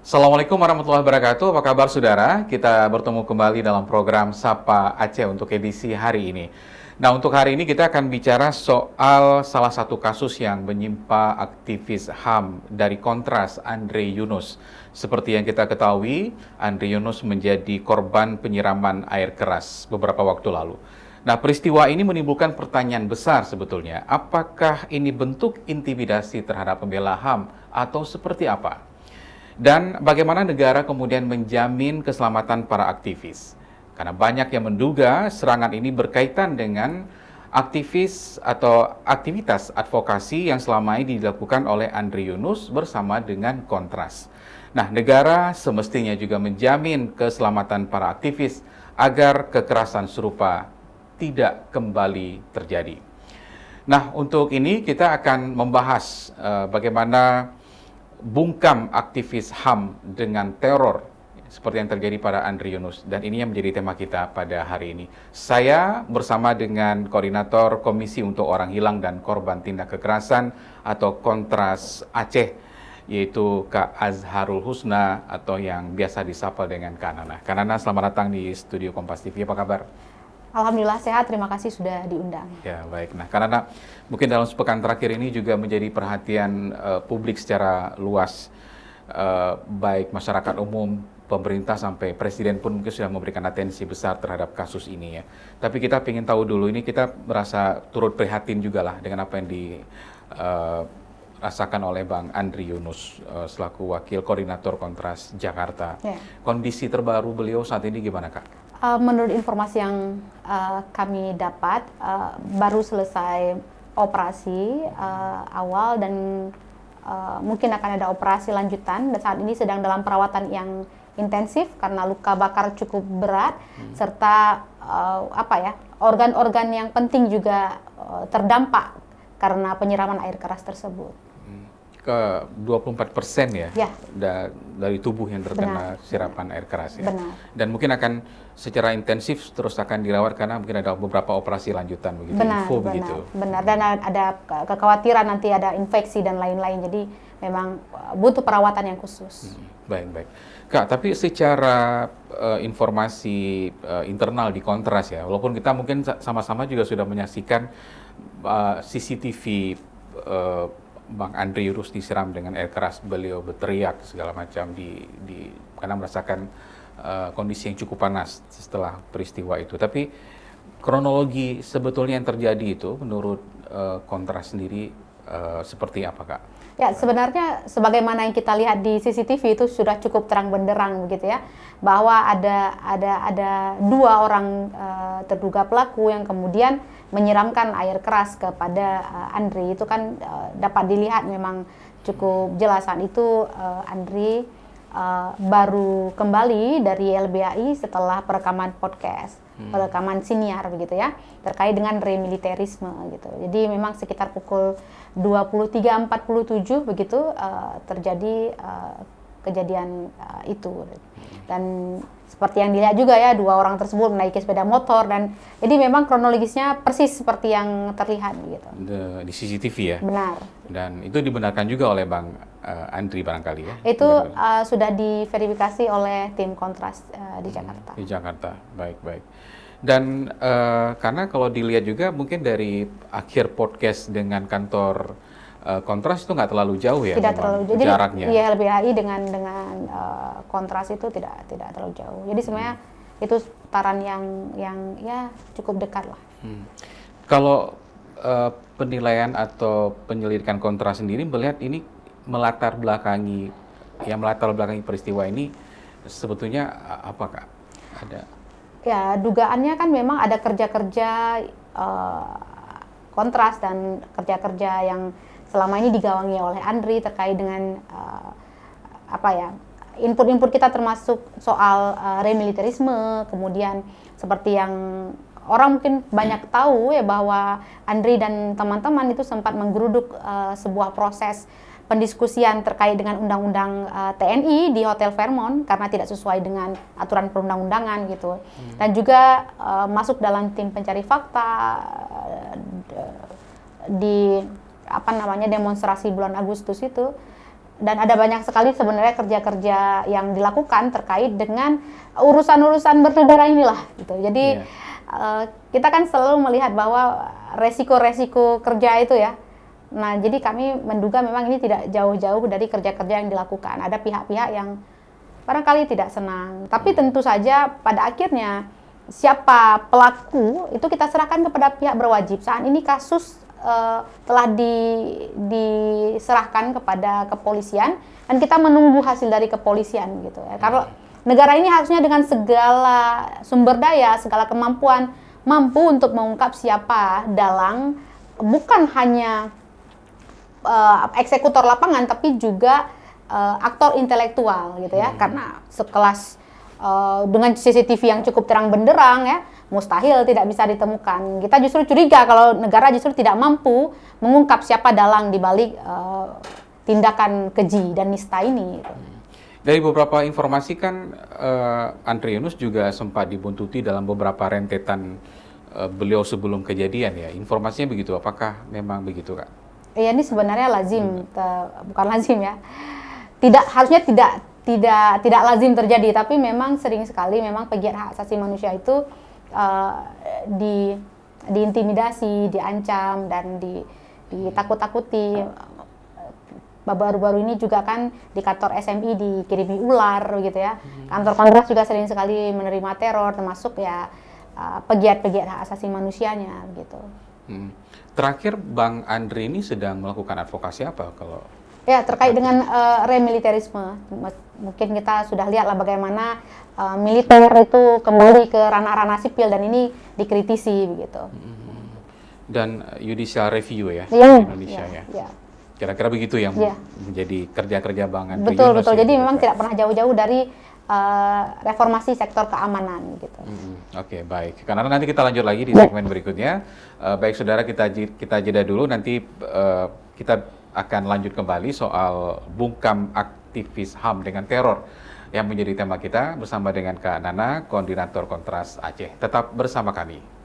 Assalamualaikum warahmatullahi wabarakatuh. Apa kabar saudara? Kita bertemu kembali dalam program Sapa Aceh untuk edisi hari ini. Nah, untuk hari ini kita akan bicara soal salah satu kasus yang menimpa aktivis HAM dari Kontras, Andre Yunus. Seperti yang kita ketahui, Andre Yunus menjadi korban penyiraman air keras beberapa waktu lalu. Nah, peristiwa ini menimbulkan pertanyaan besar sebetulnya. Apakah ini bentuk intimidasi terhadap pembela HAM atau seperti apa? Dan bagaimana negara kemudian menjamin keselamatan para aktivis? Karena banyak yang menduga serangan ini berkaitan dengan aktivis atau aktivitas advokasi yang selama ini dilakukan oleh Andre Yunus bersama dengan Kontras. Nah, negara semestinya juga menjamin keselamatan para aktivis agar kekerasan serupa tidak kembali terjadi. Nah, untuk ini kita akan membahas bagaimana bungkam aktivis HAM dengan teror seperti yang terjadi pada Andre Yunus, dan ini yang menjadi tema kita pada hari ini. Saya bersama dengan Koordinator Komisi untuk Orang Hilang dan Korban Tindak Kekerasan atau Kontras Aceh, yaitu Kak Azharul Husna atau yang biasa disapa dengan Kak Nana. Kak Nana, selamat datang di studio Kompas TV. Apa kabar? Alhamdulillah sehat, terima kasih sudah diundang. Ya, baik. Nah, karena mungkin dalam sepekan terakhir ini juga menjadi perhatian publik secara luas, baik masyarakat umum, pemerintah sampai presiden pun mungkin sudah memberikan atensi besar terhadap kasus ini ya. Tapi kita ingin tahu dulu, ini kita merasa turut prihatin juga lah dengan apa yang dirasakan oleh Bang Andre Yunus selaku Wakil Koordinator Kontras Jakarta. Yeah. Kondisi terbaru beliau saat ini gimana, Kak? Menurut informasi yang kami dapat, baru selesai operasi awal dan mungkin akan ada operasi lanjutan, dan saat ini sedang dalam perawatan yang intensif karena luka bakar cukup berat, serta organ-organ yang penting juga terdampak karena penyiraman air keras tersebut. Ke 24% ya, dari tubuh yang terkena sirapan air keras ya. Benar. Dan mungkin akan secara intensif terus akan dirawat karena mungkin ada beberapa operasi lanjutan begitu. Benar. Dan ada kekhawatiran nanti ada infeksi dan lain-lain. Jadi memang butuh perawatan yang khusus. Baik. Kak, tapi secara informasi internal di Kontras ya, walaupun kita mungkin sama-sama juga sudah menyaksikan CCTV Bang Andre Yunus disiram dengan air keras, beliau berteriak segala macam karena merasakan kondisi yang cukup panas setelah peristiwa itu. Tapi kronologi sebetulnya yang terjadi itu menurut Kontras sendiri seperti apa, Kak? Ya, sebenarnya sebagaimana yang kita lihat di CCTV itu sudah cukup terang benderang begitu ya, bahwa ada dua orang terduga pelaku yang kemudian menyiramkan air keras kepada Andre. Itu kan dapat dilihat memang cukup jelas. Saat itu Andre baru kembali dari LBAI setelah perekaman podcast, perekaman siniar begitu ya, terkait dengan remiliterisme gitu. Jadi memang sekitar pukul 23.47 begitu terjadi kejadian itu. Dan seperti yang dilihat juga ya, dua orang tersebut menaiki sepeda motor, dan jadi memang kronologisnya persis seperti yang terlihat gitu. Di CCTV ya? Benar. Dan itu dibenarkan juga oleh Bang Andre barangkali ya? Itu sudah diverifikasi oleh tim Kontras di Jakarta. Di Jakarta, baik. Dan karena kalau dilihat juga mungkin dari akhir podcast dengan kantor Kontras itu nggak terlalu jauh ya? Tidak terlalu jauh. Jaraknya. Jadi LBHI dengan Kontras itu tidak terlalu jauh. Jadi sebenarnya itu putaran yang ya cukup dekat lah. Kalau penilaian atau penyelidikan Kontras sendiri melihat ini melatar belakangi peristiwa ini sebetulnya apa, Kak? Ada? Ya, dugaannya kan memang ada kerja-kerja Kontras dan kerja-kerja yang selama ini digawangi oleh Andre terkait dengan input-input kita, termasuk soal remiliterisme. Kemudian seperti yang orang mungkin banyak tahu ya, bahwa Andre dan teman-teman itu sempat menggeruduk sebuah proses pendiskusian terkait dengan undang-undang TNI di Hotel Fairmont karena tidak sesuai dengan aturan perundang-undangan gitu. Dan juga masuk dalam tim pencari fakta di demonstrasi bulan Agustus itu. dan ada banyak sekali sebenarnya kerja-kerja yang dilakukan terkait dengan urusan-urusan bernegara inilah gitu. Jadi kita kan selalu melihat bahwa resiko-resiko kerja itu ya. Nah, jadi kami menduga memang ini tidak jauh-jauh dari kerja-kerja yang dilakukan. Ada pihak-pihak yang barangkali tidak senang. Tapi tentu saja pada akhirnya siapa pelaku itu kita serahkan kepada pihak berwajib. Saat ini kasus telah diserahkan kepada kepolisian dan kita menunggu hasil dari kepolisian gitu ya. Kalau negara ini harusnya dengan segala sumber daya, segala kemampuan mampu untuk mengungkap siapa dalang, bukan hanya eksekutor lapangan tapi juga aktor intelektual gitu ya. Karena sekelas dengan CCTV yang cukup terang benderang ya, mustahil tidak bisa ditemukan. Kita justru curiga kalau negara justru tidak mampu mengungkap siapa dalang di balik tindakan keji dan nista ini gitu. Dari beberapa informasi kan Andri Yunus juga sempat dibuntuti dalam beberapa rentetan beliau sebelum kejadian ya. Informasinya begitu, apakah memang begitu, Kak? Iya, ini sebenarnya lazim, bukan lazim ya. Harusnya tidak lazim terjadi, tapi memang sering sekali memang pegiat hak asasi manusia itu diintimidasi, diancam dan ditakut-takuti. Baru-baru ini juga kan di kantor SMI dikirimi ular gitu ya. Kantor Kongres juga sering sekali menerima teror, termasuk ya pegiat-pegiat hak asasi manusianya gitu. Terakhir Bang Andri ini sedang melakukan advokasi apa kalau? Ya, terkait dengan remilitarisme. Mungkin kita sudah lihatlah bagaimana militer itu kembali ke ranah-ranah sipil dan ini dikritisi begitu. Dan judicial review ya, di Indonesia ya. Ya. Kira-kira begitu yang menjadi kerja-kerja Bang Andri. Betul. Jadi memang tidak pernah jauh-jauh dari reformasi sektor keamanan gitu. Oke, baik. Karena nanti kita lanjut lagi di segmen berikutnya. Baik saudara, kita jeda dulu, nanti kita akan lanjut kembali soal bungkam aktivis HAM dengan teror yang menjadi tema kita bersama dengan Kak Nana, Koordinator Kontras Aceh. Tetap bersama kami.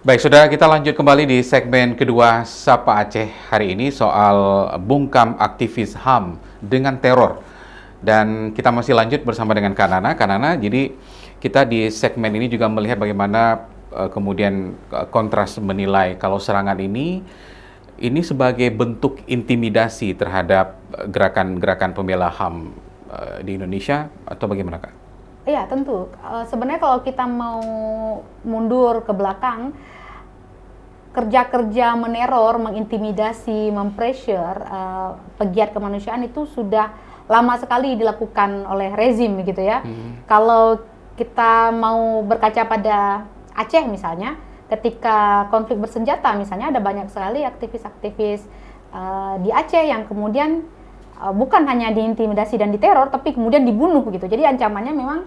Baik, saudara, kita lanjut kembali di segmen kedua Sapa Aceh hari ini soal bungkam aktivis HAM dengan teror. Dan kita masih lanjut bersama dengan Kak Nana. Kak Nana, jadi kita di segmen ini juga melihat bagaimana kemudian Kontras menilai kalau serangan ini sebagai bentuk intimidasi terhadap gerakan-gerakan pembela HAM di Indonesia, atau bagaimana, Kak? Iya, tentu. Sebenarnya kalau kita mau mundur ke belakang, kerja-kerja meneror, mengintimidasi, mempressure pegiat kemanusiaan itu sudah lama sekali dilakukan oleh rezim gitu ya. Kalau kita mau berkaca pada Aceh misalnya, ketika konflik bersenjata misalnya ada banyak sekali aktivis-aktivis di Aceh yang kemudian bukan hanya diintimidasi dan diteror, tapi kemudian dibunuh gitu. Jadi ancamannya memang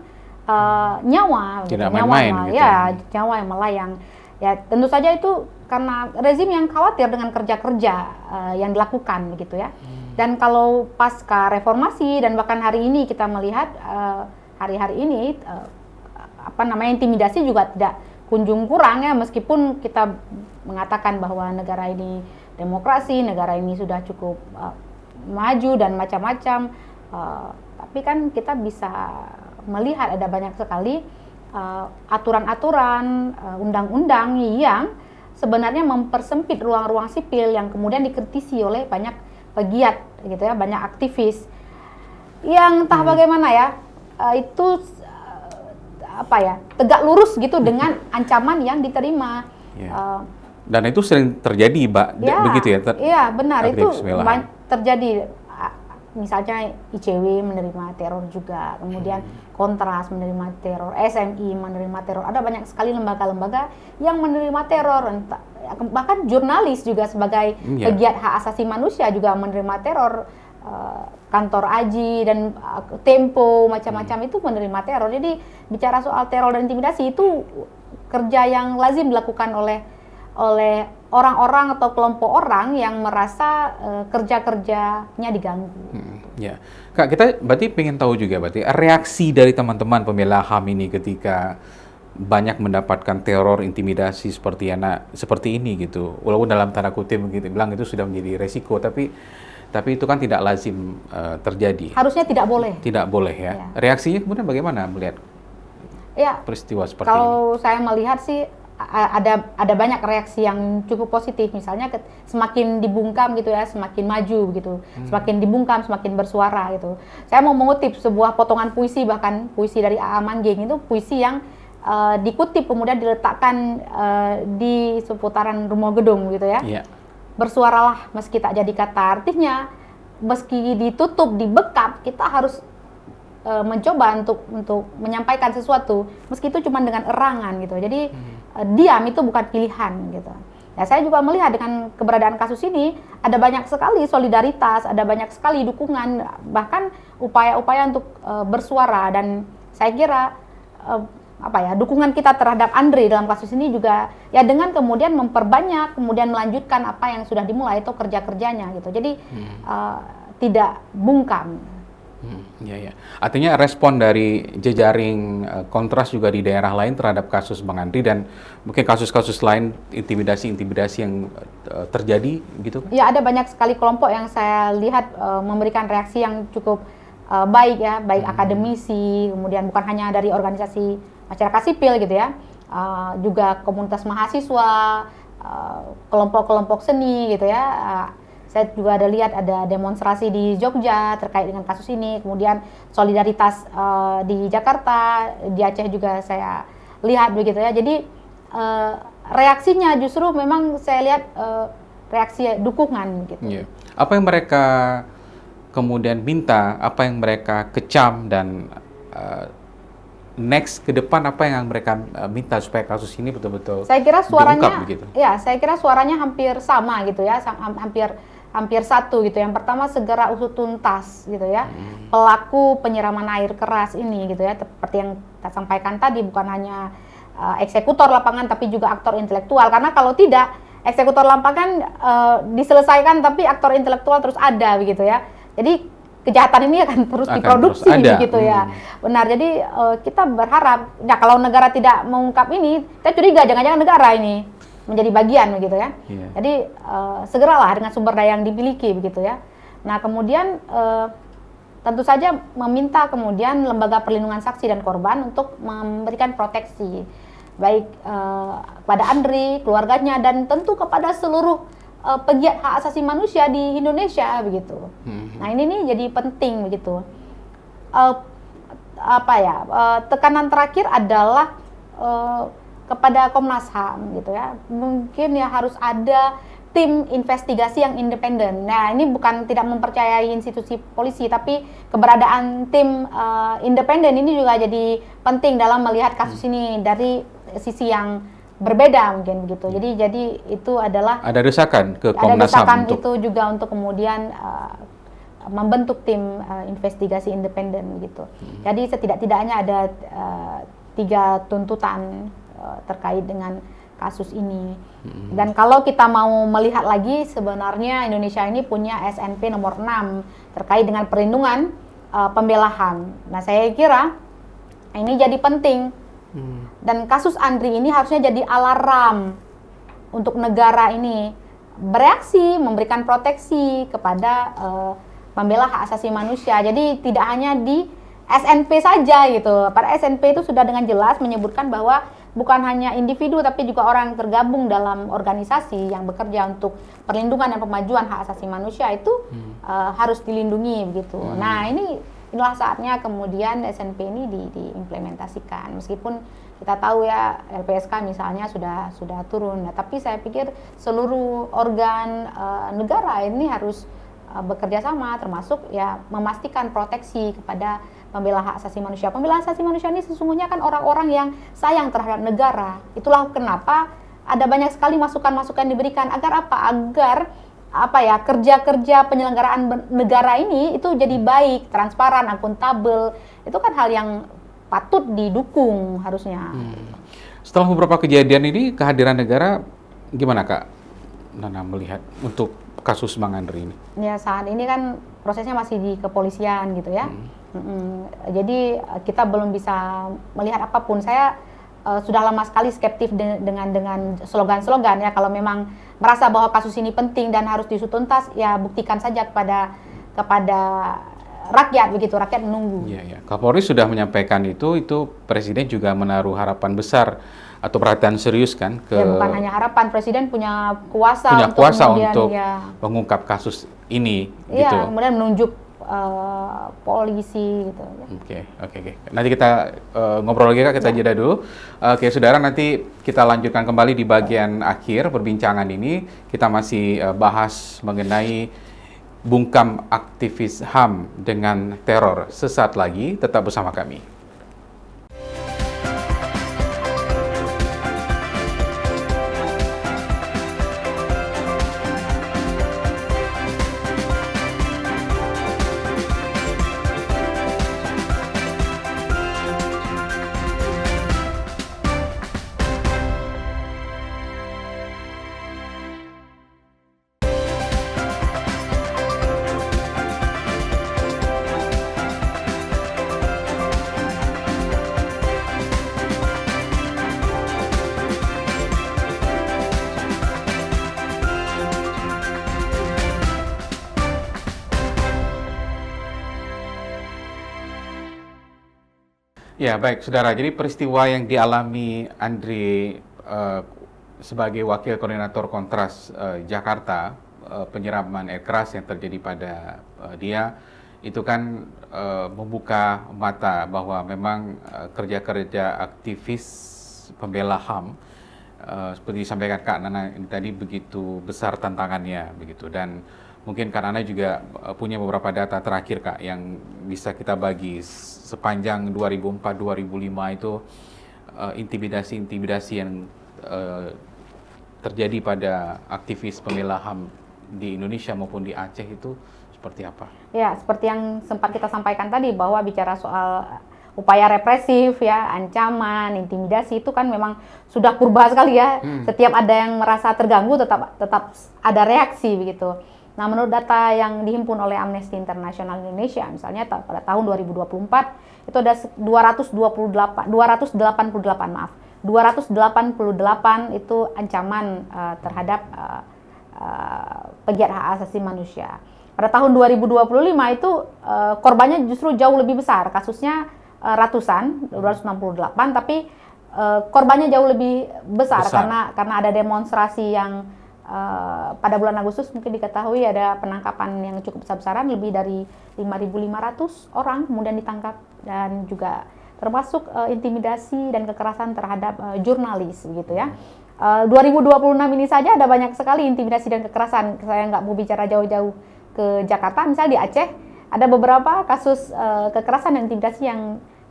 nyawa, tidak nyawa main-main gitu. Ya, nyawa yang melayang. Ya, tentu saja itu karena rezim yang khawatir dengan kerja-kerja yang dilakukan gitu ya. Dan kalau pasca reformasi dan bahkan hari ini kita melihat hari-hari ini intimidasi juga tidak kunjung kurang ya, meskipun kita mengatakan bahwa negara ini demokrasi, negara ini sudah cukup maju dan macam-macam, tapi kan kita bisa melihat ada banyak sekali aturan-aturan, undang-undang yang sebenarnya mempersempit ruang-ruang sipil yang kemudian dikritisi oleh banyak pegiat gitu ya, banyak aktivis yang entah bagaimana ya, itu tegak lurus gitu dengan ancaman yang diterima. Dan itu sering terjadi, Mbak, begitu ya? Iya, benar, itu terjadi. misalnya ICW menerima teror juga, kemudian Kontras menerima teror, SMI menerima teror, ada banyak sekali lembaga-lembaga yang menerima teror, bahkan jurnalis juga sebagai pegiat hak asasi manusia juga menerima teror, kantor AJI dan Tempo macam-macam itu menerima teror. Jadi bicara soal teror dan intimidasi itu kerja yang lazim dilakukan oleh orang-orang atau kelompok orang yang merasa kerja-kerjanya diganggu. Ya, Kak, kita berarti pengen tahu juga berarti reaksi dari teman-teman pembela HAM ini ketika banyak mendapatkan teror, intimidasi seperti ini gitu. Walaupun dalam tanda kutip begitu bilang itu sudah menjadi resiko, tapi itu kan tidak lazim terjadi. Harusnya tidak boleh. Tidak boleh ya. Reaksinya kemudian bagaimana melihat peristiwa seperti ini? Kalau saya melihat sih ada banyak reaksi yang cukup positif, misalnya semakin dibungkam gitu ya, semakin maju gitu, semakin dibungkam semakin bersuara gitu. Saya mau mengutip sebuah potongan puisi, bahkan puisi dari A.A. Manggeng, itu puisi yang dikutip kemudian diletakkan di seputaran rumah gedung gitu ya. Bersuaralah meski tak jadi kata, artinya meski ditutup, dibekap, kita harus mencoba untuk menyampaikan sesuatu meski itu cuma dengan erangan gitu. Jadi diam itu bukan pilihan gitu. Ya, saya juga melihat dengan keberadaan kasus ini ada banyak sekali solidaritas, ada banyak sekali dukungan, bahkan upaya-upaya untuk bersuara, dan saya kira dukungan kita terhadap Andre dalam kasus ini juga ya dengan kemudian memperbanyak, kemudian melanjutkan apa yang sudah dimulai itu kerja-kerjanya gitu. Jadi tidak bungkam. Ya. Artinya respon dari jejaring Kontras juga di daerah lain terhadap kasus Bang Andri dan mungkin kasus-kasus lain intimidasi yang terjadi gitu kan? Ya, ada banyak sekali kelompok yang saya lihat memberikan reaksi yang cukup baik ya, baik akademisi, kemudian bukan hanya dari organisasi masyarakat sipil gitu ya, juga komunitas mahasiswa, kelompok-kelompok seni gitu ya. Saya juga lihat ada demonstrasi di Jogja terkait dengan kasus ini, kemudian solidaritas di Jakarta, di Aceh juga saya lihat begitu ya. Jadi reaksinya justru memang saya lihat reaksi dukungan gitu. Yeah. Apa yang mereka kemudian minta, apa yang mereka kecam, dan next ke depan apa yang mereka minta supaya kasus ini betul-betul saya kira suaranya diungkap begitu? Ya, saya kira suaranya hampir sama gitu ya, hampir satu gitu. Yang pertama, segera usut tuntas gitu ya pelaku penyiraman air keras ini gitu ya, seperti yang kita sampaikan tadi, bukan hanya eksekutor lapangan tapi juga aktor intelektual, karena kalau tidak eksekutor lapangan diselesaikan tapi aktor intelektual terus ada begitu ya. Jadi kejahatan ini akan terus diproduksi begitu ya. Benar. Jadi kita berharap ya kalau negara tidak mengungkap ini, kita curiga jangan-jangan negara ini menjadi bagian begitu ya. Jadi segeralah dengan sumber daya yang dimiliki begitu ya. Nah, kemudian tentu saja meminta kemudian lembaga perlindungan saksi dan korban untuk memberikan proteksi baik kepada Andri, keluarganya, dan tentu kepada seluruh pegiat hak asasi manusia di Indonesia begitu. Nah, ini nih jadi penting begitu. Tekanan terakhir adalah kepada Komnas HAM gitu ya. Mungkin ya harus ada tim investigasi yang independen. Nah, ini bukan tidak mempercayai institusi polisi, tapi keberadaan tim independen ini juga jadi penting dalam melihat kasus ini dari sisi yang berbeda mungkin begitu. Jadi itu adalah ada desakan ke Komnas HAM itu juga untuk kemudian membentuk tim investigasi independen gitu. Jadi setidak-tidaknya ada 3 tuntutan terkait dengan kasus ini. Dan kalau kita mau melihat lagi, sebenarnya Indonesia ini punya SNP nomor 6 terkait dengan perlindungan pembela HAM. Nah, saya kira ini jadi penting. Dan kasus Andri ini harusnya jadi alarm untuk negara ini bereaksi, memberikan proteksi kepada pembela hak asasi manusia. Jadi tidak hanya di SNP saja gitu. Pada SNP itu sudah dengan jelas menyebutkan bahwa bukan hanya individu tapi juga orang yang tergabung dalam organisasi yang bekerja untuk perlindungan dan pemajuan hak asasi manusia itu harus dilindungi begitu. Nah, inilah saatnya kemudian SNP ini diimplementasikan. Meskipun kita tahu ya LPSK misalnya sudah turun. Nah, tapi saya pikir seluruh organ negara ini harus bekerja sama, termasuk ya memastikan proteksi kepada pembela hak asasi manusia. Pembela hak asasi manusia ini sesungguhnya kan orang-orang yang sayang terhadap negara. Itulah kenapa ada banyak sekali masukan-masukan diberikan agar apa? Agar kerja-kerja penyelenggaraan negara ini itu jadi baik, transparan, akuntabel. Itu kan hal yang patut didukung harusnya. Setelah beberapa kejadian ini, kehadiran negara gimana Kak Nana melihat untuk kasus Bang Andri ini? Ya saat ini kan prosesnya masih di kepolisian gitu ya. Jadi kita belum bisa melihat apapun. Saya sudah lama sekali skeptis dengan slogan-slogan ya. Kalau memang merasa bahwa kasus ini penting dan harus diusut tuntas, ya buktikan saja kepada rakyat begitu. Rakyat menunggu. Iya. Kapolri sudah menyampaikan itu Presiden juga menaruh harapan besar atau perhatian serius kan ke. Ya bukan hanya harapan, Presiden punya kuasa untuk mengungkap kasus ini. Iya, gitu. kemudian menunjuk polisi gitu. Oke. Nanti kita ngobrol lagi Kak, kita jeda dulu. Oke, saudara, nanti kita lanjutkan kembali di bagian akhir perbincangan ini. Kita masih bahas mengenai bungkam aktivis HAM dengan teror. Sesaat lagi, tetap bersama kami. Ya, baik, saudara. Jadi peristiwa yang dialami Andri sebagai Wakil Koordinator Kontras Jakarta, penyiraman air keras yang terjadi pada dia, itu kan membuka mata bahwa memang kerja-kerja aktivis pembela HAM, seperti disampaikan Kak Nana tadi, begitu besar tantangannya, begitu. Dan mungkin Kak Nana juga punya beberapa data terakhir Kak yang bisa kita bagi sepanjang 2004-2005 itu, intimidasi yang terjadi pada aktivis pembela HAM di Indonesia maupun di Aceh itu seperti apa? Ya, seperti yang sempat kita sampaikan tadi, bahwa bicara soal upaya represif ya, ancaman, intimidasi, itu kan memang sudah purba sekali ya. Setiap ada yang merasa terganggu tetap ada reaksi begitu. Nah, menurut data yang dihimpun oleh Amnesty International Indonesia, misalnya pada tahun 2024 itu ada 288 itu ancaman terhadap pegiat hak asasi manusia. Pada tahun 2025 itu korbannya justru jauh lebih besar, kasusnya ratusan, 268, tapi korbannya jauh lebih besar. Karena ada demonstrasi yang pada bulan Agustus mungkin diketahui ada penangkapan yang cukup besar-besaran, lebih dari 5.500 orang kemudian ditangkap, dan juga termasuk intimidasi dan kekerasan terhadap jurnalis begitu ya. 2026 ini saja ada banyak sekali intimidasi dan kekerasan. Saya nggak mau bicara jauh-jauh ke Jakarta, misalnya di Aceh ada beberapa kasus kekerasan dan intimidasi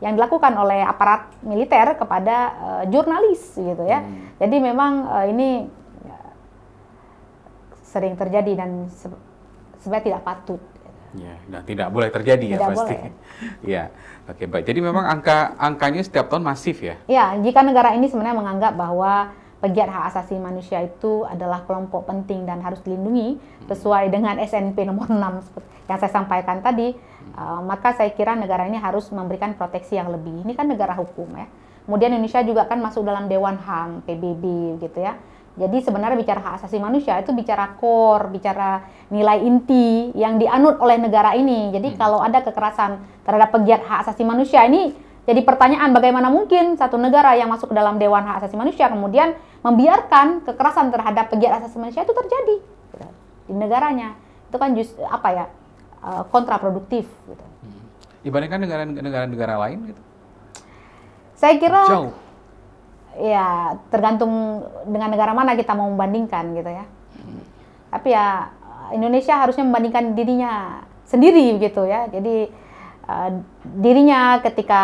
yang dilakukan oleh aparat militer kepada jurnalis gitu ya. Jadi memang ini sering terjadi dan sebenarnya tidak patut. Ya, dan tidak boleh terjadi tidak ya pasti. Ya, oke, baik. Jadi memang angkanya setiap tahun masif ya? Ya, jika negara ini sebenarnya menganggap bahwa pegiat hak asasi manusia itu adalah kelompok penting dan harus dilindungi sesuai dengan SNP nomor 6 yang saya sampaikan tadi, maka saya kira negara ini harus memberikan proteksi yang lebih. Ini kan negara hukum ya. Kemudian Indonesia juga kan masuk dalam Dewan HAM, PBB gitu ya. Jadi sebenarnya bicara hak asasi manusia itu bicara core, bicara nilai inti yang dianut oleh negara ini. Jadi kalau ada kekerasan terhadap pegiat hak asasi manusia, ini jadi pertanyaan, bagaimana mungkin satu negara yang masuk ke dalam Dewan Hak Asasi Manusia kemudian membiarkan kekerasan terhadap pegiat hak asasi manusia itu terjadi di negaranya. Itu kan kontraproduktif gitu. Dibandingkan negara-negara lain gitu? Saya kira jauh. Ya tergantung dengan negara mana kita mau membandingkan gitu ya. Tapi ya Indonesia harusnya membandingkan dirinya sendiri begitu ya. Jadi dirinya ketika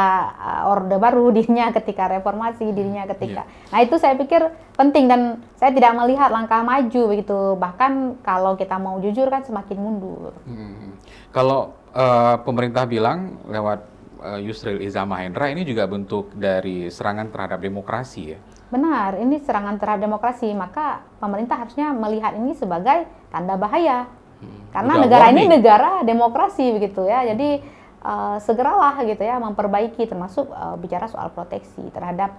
Orde Baru, dirinya ketika reformasi, dirinya ketika. Nah, itu saya pikir penting dan saya tidak melihat langkah maju begitu. Bahkan kalau kita mau jujur kan semakin mundur. Kalau pemerintah bilang lewat Yusril Iza Mahendra ini juga bentuk dari serangan terhadap demokrasi ya. Benar, ini serangan terhadap demokrasi, maka pemerintah harusnya melihat ini sebagai tanda bahaya. Karena Udah negara warning. ini negara demokrasi begitu ya. Jadi segeralah gitu ya memperbaiki, termasuk bicara soal proteksi terhadap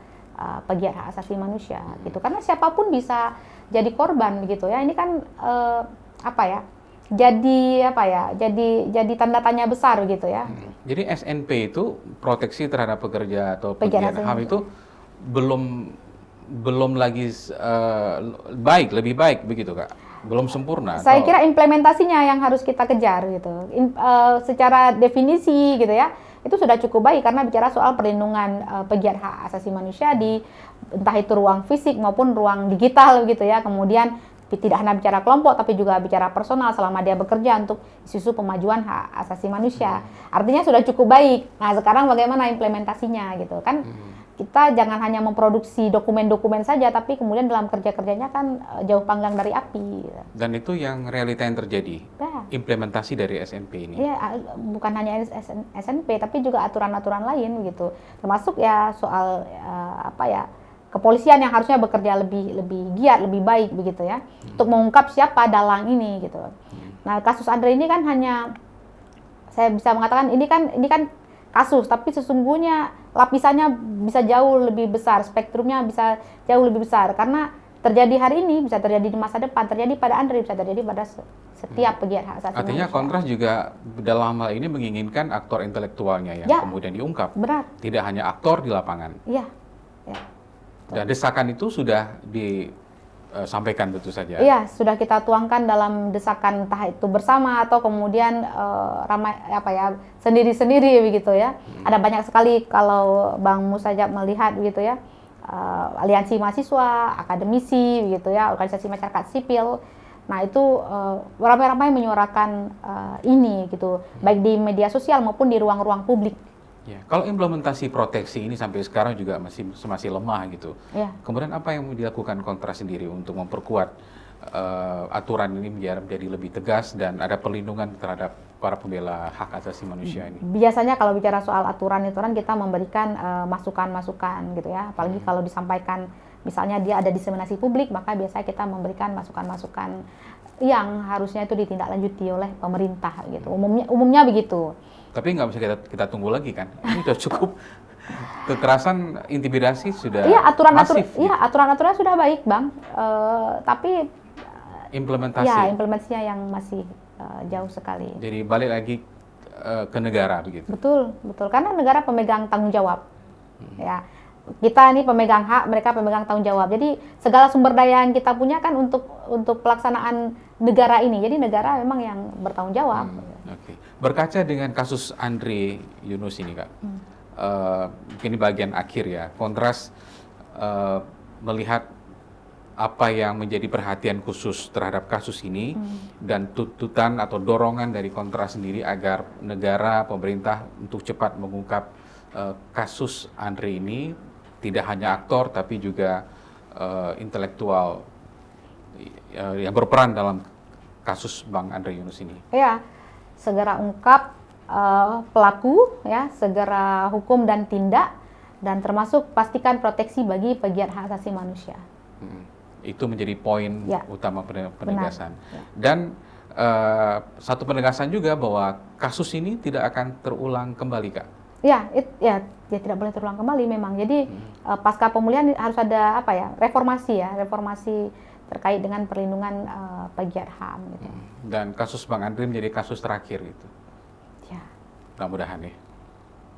pegiat hak asasi manusia gitu. Karena siapapun bisa jadi korban begitu ya. Ini kan jadi tanda tanya besar gitu ya. Jadi SNP itu proteksi terhadap pekerja atau Pegiat pegiat asasi HAM manusia. itu belum lagi lebih baik begitu Kak? Belum sempurna? Saya atau- kira implementasinya yang harus kita kejar gitu. Secara definisi gitu ya, itu sudah cukup baik karena bicara soal perlindungan pegiat hak asasi manusia di entah itu ruang fisik maupun ruang digital gitu ya. Kemudian tidak hanya bicara kelompok tapi juga bicara personal selama dia bekerja untuk isu-isu pemajuan hak asasi manusia. Artinya sudah cukup baik. Nah, sekarang bagaimana implementasinya gitu kan? Kita jangan hanya memproduksi dokumen-dokumen saja, tapi kemudian dalam kerja-kerjanya kan jauh panggang dari api. Gitu. Dan itu yang realita yang terjadi, Ya, implementasi dari SNP ini. ya, bukan hanya SNP, tapi juga aturan-aturan lain gitu. Termasuk ya soal kepolisian yang harusnya bekerja lebih giat, lebih baik begitu ya, untuk mengungkap siapa dalang ini gitu. Nah, kasus Andre ini kan hanya saya bisa mengatakan ini kan kasus, tapi sesungguhnya lapisannya bisa jauh lebih besar, spektrumnya bisa jauh lebih besar karena terjadi hari ini bisa terjadi di masa depan, terjadi pada Andre, bisa terjadi pada setiap pegiat hak asasi Artinya manusia. Kontras juga dalam hal ini menginginkan aktor intelektualnya yang Ya. kemudian diungkap, Benar, tidak hanya aktor di lapangan. iya. Ya. Dan desakan itu sudah disampaikan tentu saja. Iya, sudah kita tuangkan dalam desakan entah itu bersama atau kemudian sendiri-sendiri begitu ya. Ada banyak sekali kalau Bang Musajab melihat begitu ya. Aliansi mahasiswa, akademisi begitu ya, organisasi masyarakat sipil. Nah, itu ramai-ramai menyuarakan ini gitu, baik di media sosial maupun di ruang-ruang publik. Ya. Kalau implementasi proteksi ini sampai sekarang juga masih lemah gitu. Ya. Kemudian apa yang mau dilakukan Kontras sendiri untuk memperkuat aturan ini menjadi lebih tegas dan ada perlindungan terhadap para pembela hak asasi manusia ini? Biasanya kalau bicara soal aturan-aturan kita memberikan masukan-masukan gitu ya. Apalagi kalau disampaikan misalnya dia ada diseminasi publik, maka biasanya kita memberikan masukan-masukan yang harusnya itu ditindaklanjuti oleh pemerintah gitu. Umumnya begitu. Tapi nggak bisa kita tunggu lagi kan? Ini sudah cukup. Kekerasan, intimidasi sudah Iya, masif. iya, aturan-aturannya sudah baik, Bang. Tapi Implementasi. ya implementasinya yang masih jauh sekali. Jadi balik lagi ke negara begitu. Betul, betul. Karena negara pemegang tanggung jawab. Ya. Kita ini pemegang hak, mereka pemegang tanggung jawab. Jadi segala sumber daya yang kita punya kan untuk pelaksanaan negara ini. Jadi negara memang yang bertanggung jawab. Oke. Berkaca dengan kasus Andre Yunus ini, Kak. Ini bagian akhir ya. Kontras melihat apa yang menjadi perhatian khusus terhadap kasus ini dan tuntutan atau dorongan dari Kontras sendiri agar negara, pemerintah untuk cepat mengungkap kasus Andre ini, tidak hanya aktor tapi juga intelektual yang berperan dalam kasus Bang Andre Yunus ini. Ya, segera ungkap pelaku, ya, segera hukum dan tindak, dan termasuk pastikan proteksi bagi pegiat hak asasi manusia. Itu menjadi poin Ya, utama penegasan. Ya. Dan satu penegasan juga bahwa kasus ini tidak akan terulang kembali, Kak. Ya, tidak boleh terulang kembali memang. Jadi pasca pemulihan harus ada reformasi terkait dengan perlindungan pegiat HAM. Gitu. Dan kasus Bang Andre menjadi kasus terakhir gitu. Ya, Mudah-mudahan ya.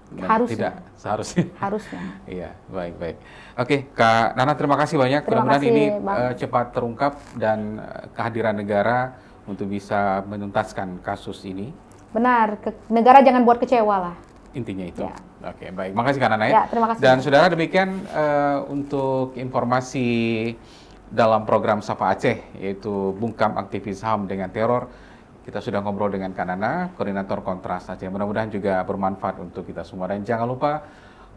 Dan harusnya. Tidak seharusnya. Harusnya. Iya, baik. Oke, Kak Nana, terima kasih banyak. Terima Mudah-mudahan kasih, ini Bang. cepat terungkap dan kehadiran negara untuk bisa menuntaskan kasus ini. Benar, negara jangan buat kecewa lah. Intinya itu. Ya. Oke, baik. Makasih Kak Nana ya. Ya, terima kasih. Dan saudara, demikian untuk informasi dalam program Sapa Aceh, yaitu bungkam aktivis HAM dengan teror. Kita sudah ngobrol dengan Kanana, koordinator Kontras Aceh. Mudah-mudahan juga bermanfaat untuk kita semua. Dan jangan lupa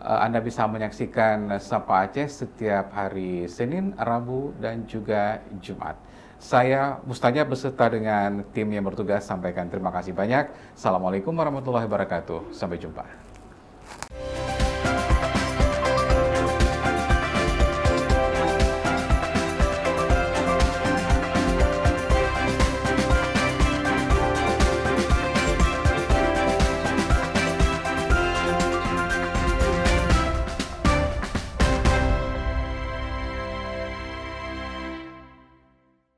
Anda bisa menyaksikan Sapa Aceh setiap hari Senin, Rabu, dan juga Jumat. Saya Mustajab beserta dengan tim yang bertugas sampaikan terima kasih banyak. Assalamualaikum warahmatullahi wabarakatuh. Sampai jumpa.